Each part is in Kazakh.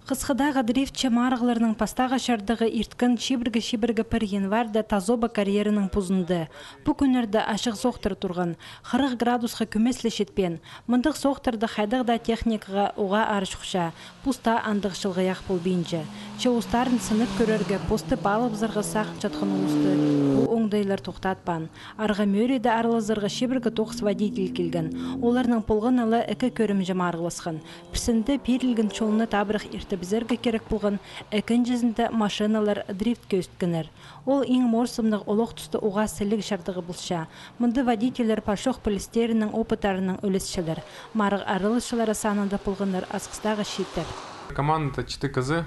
Қысқыдағы дрифтчі марғыларының пастаға шардығы ирткін шибіргі пір январда тазоба карьерінің пұзынды. Бұ күнерді ашық соқтыр тұрған. 40 градусқа көмеслі шетпен. Мұндық соқтырды хайдығда техникаға оға арышқыша. Пұста андық шылғаяқ бұл бейінжі. Че ұстарын сынып көрерге посты балып зырғы сақ жатқан ұлысты. Бұл оңдайлар тоқтатпан. Арға мөреді арлы зырғы шибіргі тоқыс водитель келген. Оларының пұлғын алы әкі көрімжі марғылысқан. Пірсінді перілгін чолыны табырық ирті бізерге керек болған әкін жүзінде машиналар дрифт көсткінер. Ол ең морсымның олық тұсты оға сілік шардығы бұлша. Мұнды водителер пашоқ полистерінің опытарының өлісшілер. Марық арылышылары санында пұлғыныр асқыстағы шеттер. Команда ЧТКЗ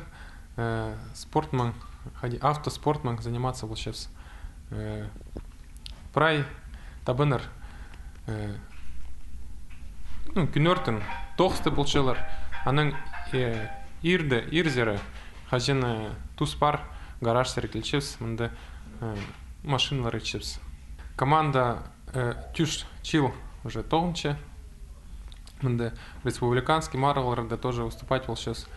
спортман, автоспортман заниматься был сейчас. Прай табыныр күнөртін тоқсты бұлшылар. Аның ирзері хажины туспар гараж серкелчевс, мында машиналар ичевс. Команда тюш чил уже тоғынчы. Мында республиканский марғаларда тоже выступать был сейчас.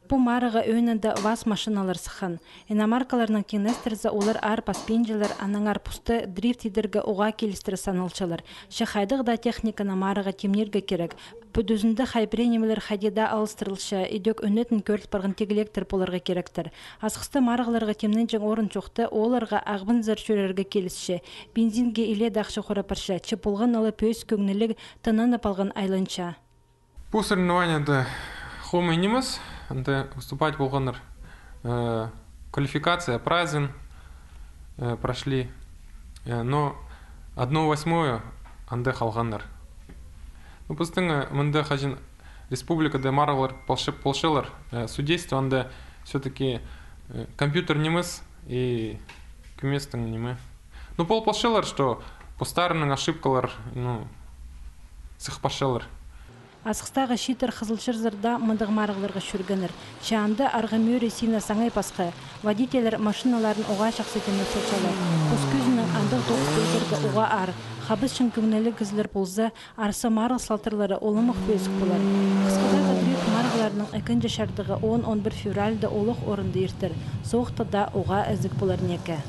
Бұ марыға өйнінді ваз машиналар сықын. Иномаркаларының кеңестерзі олар ар паспенжелер анаңар пұсты дрифт едергі оға келістірі санылшылар. Шықайдығда техниканы марыға темнерге керек. Бүдізінді хайбренемелер хадеда алыстырылшы, едек өнетін көрт барғын тегелектір боларға керектір. Асқысты марығыларға темнен жәң орын жоқты, оларға ағбын зәршөлерге келісші. Бензинге иле дақшы қорапаршы, чепылған алы пөйс көңнілік тынаны палған айланша. Бұл соревнованияда хомы неміз, выступать болғаныр. Квалификация прайзен прошли, но 1/8 анды қалғаныр. Біздің мұнда қажын республикада марғалар полшылар, судейство анда все-таки компьютер неміз и күместің немі. Пол полшылар, что по старының ошибкалар сықпашылар. Асқыстағы шитер қызылшырзырда мұндық марғыларға шүргінір. Шаанды арғы мөрі сина саңай пасқы. Водителер машиналарын оға шақсетені сочалар. Көскүзінің андық тоқ бөзіргі оға ар. Қабыз шын күңнелі кізілер болзы, арсы марғыл салтырлары олымық бөзік болар. Қысқыдағы дрифт марғыларының әкінжі шардығы 10-11 февральді олық орынды ертір. Соғықты да оға әзік болар некі.